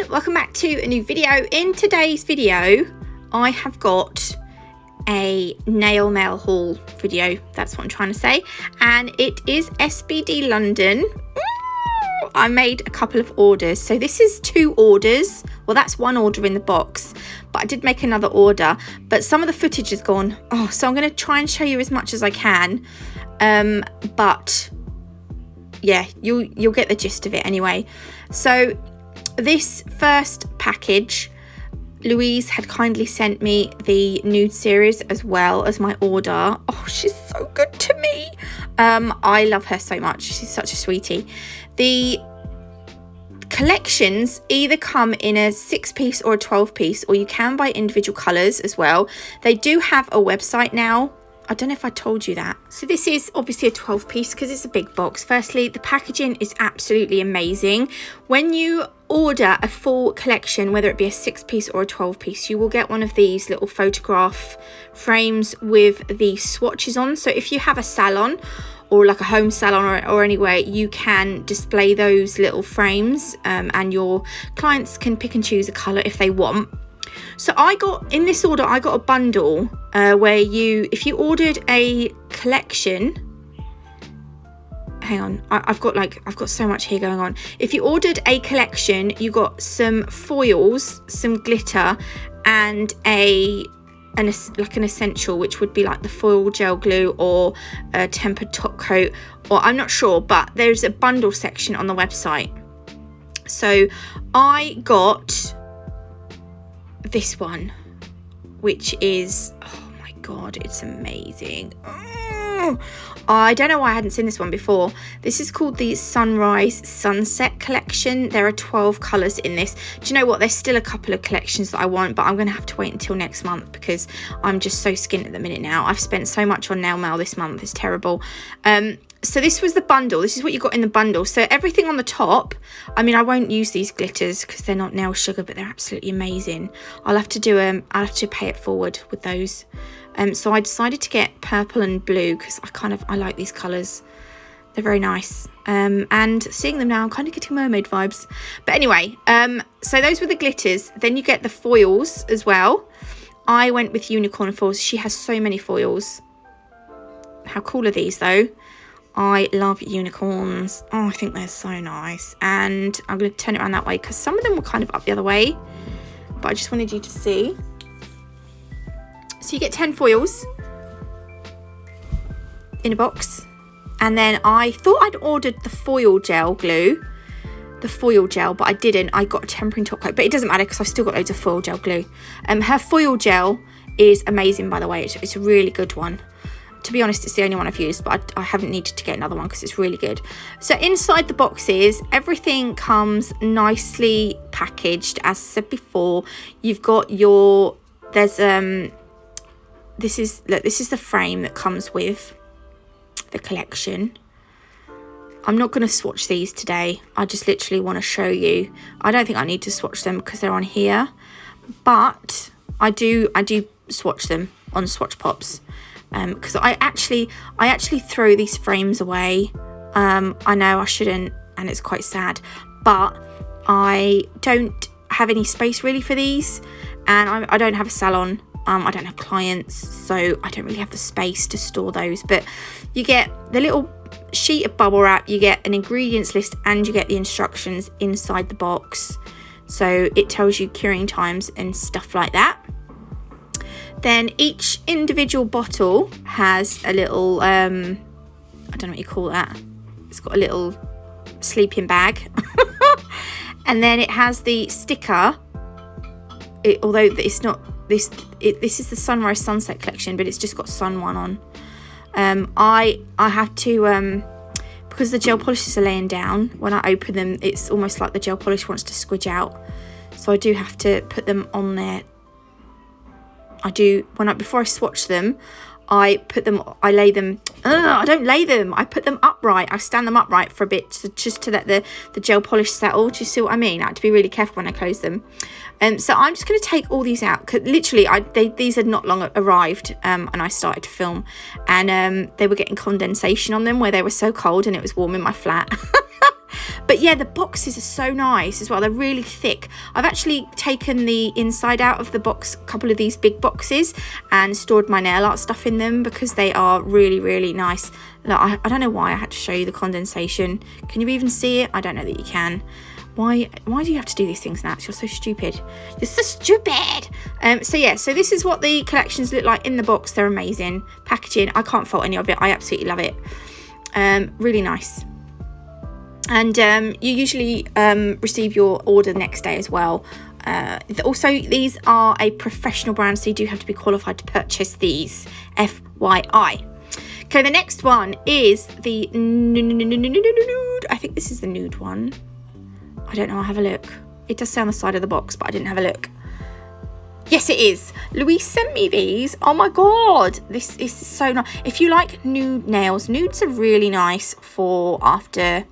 welcome back to a new video. In today's video I have got a nail mail haul video, that's what I'm trying to say, and it is SBD London. I made a couple of orders, so this is 2 orders. Well, that's 1 order in the box, but I did make another order, but some of the footage is gone. So I'm going to try and show you as much as I can, but yeah, you'll get the gist of it anyway. So this first package, Louise had kindly sent me the Nude Series as well as my order. She's so good to me. I love her so much. She's such a sweetie. The collections either come in a 6-piece or a 12-piece, or you can buy individual colours as well. They do have a website now. I don't know if I told you that. So this is obviously a 12-piece because it's a big box. Firstly, the packaging is absolutely amazing. When you order a full collection, whether it be a 6-piece or a 12-piece, you will get one of these little photograph frames with the swatches on. So if you have a salon or like a home salon or anywhere, you can display those little frames, and your clients can pick and choose a colour if they want. So I got, in this order, I got a bundle where if you ordered a collection, hang on, I've got so much here going on. If you ordered a collection, you got some foils, some glitter, and an essential, which would be like the foil gel glue or a tempered top coat, or I'm not sure, but there's a bundle section on the website. So I got this one, which is, oh my god, it's amazing. I don't know why I hadn't seen this one before. This is called the Sunrise Sunset collection. There are 12 colours in this. Do you know what, there's still a couple of collections that I want, but I'm going to have to wait until next month because I'm just so skint at the minute now. I've spent so much on nail mail this month, it's terrible. So this was the bundle. This is what you got in the bundle. So everything on the top, I mean, I won't use these glitters because they're not nail sugar, but they're absolutely amazing. I'll have to pay it forward with those. So I decided to get purple and blue because I like these colours. They're very nice. And seeing them now, I'm kind of getting mermaid vibes. But anyway, so those were the glitters. Then you get the foils as well. I went with unicorn foils. She has so many foils. How cool are these though? I love unicorns. I think they're so nice. And I'm going to turn it around that way because some of them were kind of up the other way, but I just wanted you to see. So you get 10 foils in a box. And then I thought I'd ordered the foil gel glue, but I didn't. I got a tempering top coat, but it doesn't matter because I've still got loads of foil gel glue. Her foil gel is amazing, by the way. It's a really good one. To be honest, it's the only one I've used, but I haven't needed to get another one because it's really good. So inside the boxes, everything comes nicely packaged. As I said before, you've got this is the frame that comes with the collection. I'm not going to swatch these today. I just literally want to show you. I don't think I need to swatch them because they're on here, but I do swatch them on Swatch Pops. Because I actually throw these frames away. I know I shouldn't, and it's quite sad, but I don't have any space really for these, and I don't have a salon. I don't have clients, so I don't really have the space to store those. But you get the little sheet of bubble wrap, you get an ingredients list, and you get the instructions inside the box. So it tells you curing times and stuff like that. Then each individual bottle has a little, I don't know what you call that. It's got a little sleeping bag. And then it has the sticker. Although it's not, this is the Sunrise Sunset collection, but it's just got Sun One on. I have to, because the gel polishes are laying down, when I open them, it's almost like the gel polish wants to squidge out. So I do have to put them on there. Before I swatch them, I lay them, I don't lay them, I put them upright, I stand them upright for a bit just to let the gel polish settle. Do you see what I mean? I have to be really careful when I close them. So I'm just going to take all these out, because literally these had not long arrived, and I started to film, and they were getting condensation on them where they were so cold and it was warm in my flat. But yeah, the boxes are so nice as well. They're really thick. I've actually taken the inside out of the box, a couple of these big boxes, and stored my nail art stuff in them because they are really, really nice. Look, I don't know why I had to show you the condensation. Can you even see it? I don't know that you can. Why do you have to do these things, Nat? You're so stupid. You're so stupid. So yeah, so this is what the collections look like in the box. They're amazing. Packaging, I can't fault any of it. I absolutely love it. Really nice. And you usually receive your order the next day as well. Also, these are a professional brand, so you do have to be qualified to purchase these, FYI. Okay, the next one is the nude. I think this is the nude one. I don't know, I'll have a look. It does say on the side of the box, but I didn't have a look. Yes, it is. Louise sent me these. Oh my God, this is so nice. If you like nude nails, nudes are really nice for after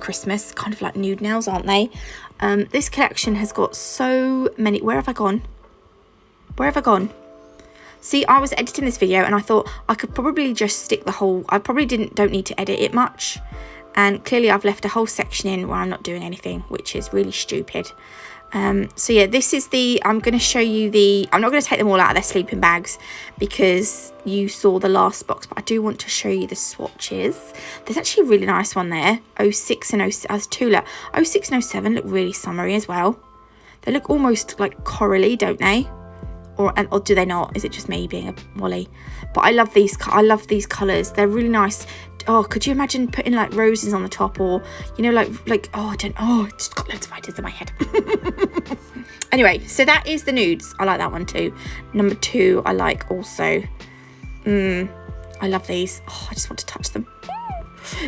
Christmas, kind of like nude nails, aren't they? This collection has got so many. Where have I gone? See, I was editing this video and I thought I could probably just stick the whole, I probably don't need to edit it much. And clearly I've left a whole section in where I'm not doing anything, which is really stupid. So yeah, this is I'm going to show you I'm not going to take them all out of their sleeping bags because you saw the last box, but I do want to show you the swatches. There's actually a really nice one there. 06 and 07, 06 and 07 look really summery as well. They look almost like corally, don't they? Or do they not? Is it just me being a Wally? But I love these colours. They're really nice. Oh, could you imagine putting like roses on the top, or you know, like oh, I just got loads of ideas in my head. Anyway, so that is the nudes. I like that one too. Number 2, I like also. I love these. Oh, I just want to touch them.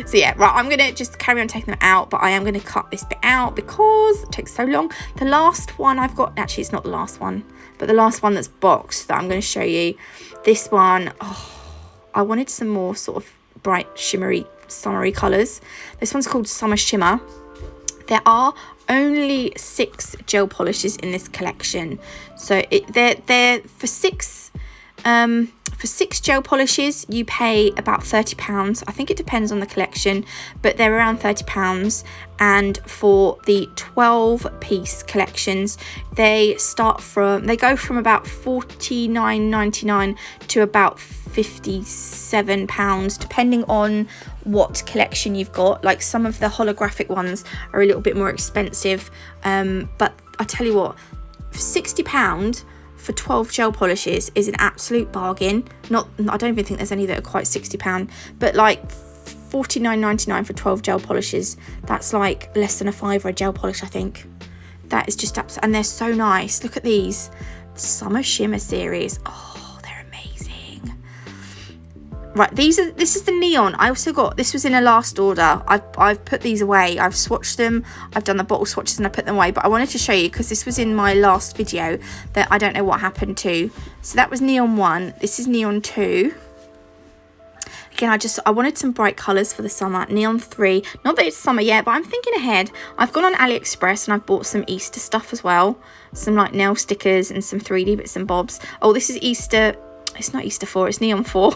So yeah, right, I'm gonna just carry on taking them out, but I am gonna cut this bit out because it takes so long. The last one I've got, actually it's not the last one, but the last one that's boxed that I'm gonna show you. This one, I wanted some more sort of bright shimmery summery colours. This one's called Summer Shimmer. There are only 6 gel polishes in this collection, so they're for 6 gel polishes you pay about £30. I think it depends on the collection, but they're around £30. And for the 12-piece collections, they go from about £49.99 to about £57, depending on what collection you've got. Like some of the holographic ones are a little bit more expensive, but I tell you what, £60 for 12 gel polishes is an absolute bargain. I don't even think there's any that are quite £60, but like £49.99 for 12 gel polishes, that's like less than a £5 a gel polish, I think. That is just absolute, and they're so nice. Look at these Summer Shimmer series. Oh, they're amazing. Right, this is the neon. I also got, this was in a last order. I've put these away. I've swatched them. I've done the bottle swatches and I put them away, but I wanted to show you because this was in my last video that I don't know what happened to. So that was neon 1. This is neon 2. Again, I wanted some bright colours for the summer. Neon 3. Not that it's summer yet, but I'm thinking ahead. I've gone on AliExpress and I've bought some Easter stuff as well. Some like nail stickers and some 3D bits and bobs. Oh, this is Easter. It's not Easter 4, it's Neon 4.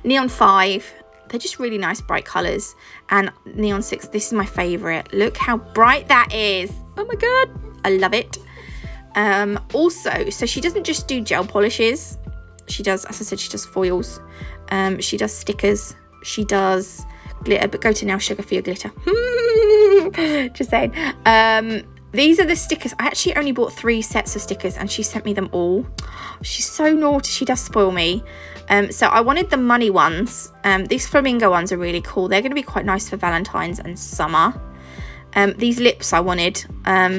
Neon 5. They're just really nice bright colours. And Neon 6, this is my favourite. Look how bright that is. Oh my God, I love it. Also, so she doesn't just do gel polishes. She does, as I said, she does foils. She does stickers. She does glitter, but go to Nail Sugar for your glitter. Just saying. These are the stickers. I actually only bought 3 sets of stickers and she sent me them all. She's so naughty. She does spoil me. So I wanted the money ones. These flamingo ones are really cool. They're going to be quite nice for Valentine's and summer. These lips I wanted.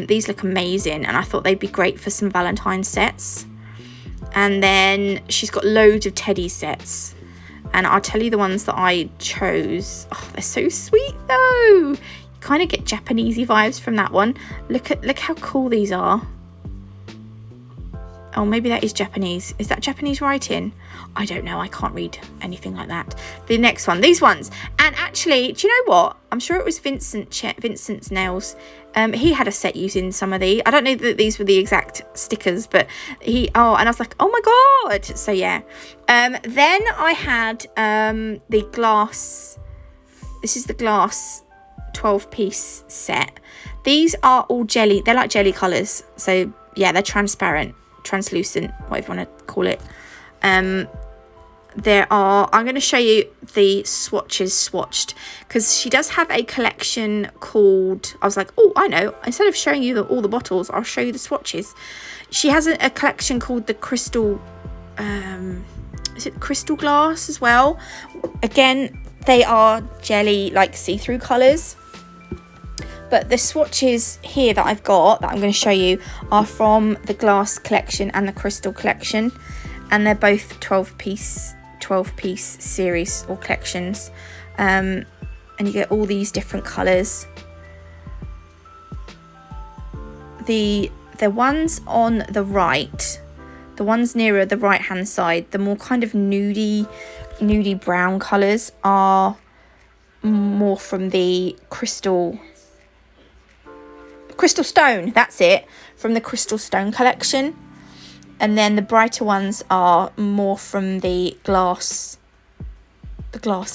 These look amazing and I thought they'd be great for some Valentine's sets. And then she's got loads of teddy sets. And I'll tell you the ones that I chose. Oh, they're so sweet though. Kind of get Japanesey vibes from that one. Look how cool these are. Oh, maybe that is Japanese. Is that Japanese writing? I don't know. I can't read anything like that. The next one, these ones. And actually, do you know what? I'm sure it was Vincent's nails. He had a set using some of these. I don't know that these were the exact stickers, but and I was like, oh my God. So yeah. Then I had the glass. This is the glass 12-piece set. These are all jelly. They're like jelly colours. So yeah, they're transparent, translucent, whatever you want to call it. I'm going to show you the swatches swatched, because she does have a collection called, I was like, oh, I know, instead of showing you all the bottles, I'll show you the swatches. She has a collection called the Crystal, is it Crystal Glass as well? Again, they are jelly, like see-through colours. But the swatches here that I've got, that I'm going to show you, are from the Glass collection and the Crystal collection. And they're both 12-piece series or collections. And you get all these different colours. The ones on the right, the ones nearer the right-hand side, the more kind of nudie brown colours are more from the Crystal Stone, that's it, from the Crystal Stone collection. And then the brighter ones are more from the Glass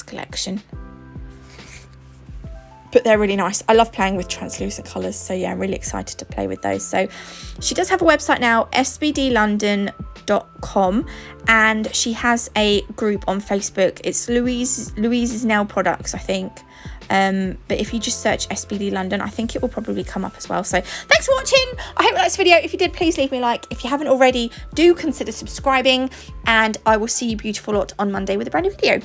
collection. But they're really nice. I love playing with translucent colours, so yeah, I'm really excited to play with those. So she does have a website now, sbdlondon.com, and she has a group on Facebook. It's Louise's Nail Products, I think. But if you just search SBD London, I think it will probably come up as well. So thanks for watching. I hope you liked this video. If you did, please leave me a like. If you haven't already, do consider subscribing, and I will see you beautiful lot on Monday with a brand new video.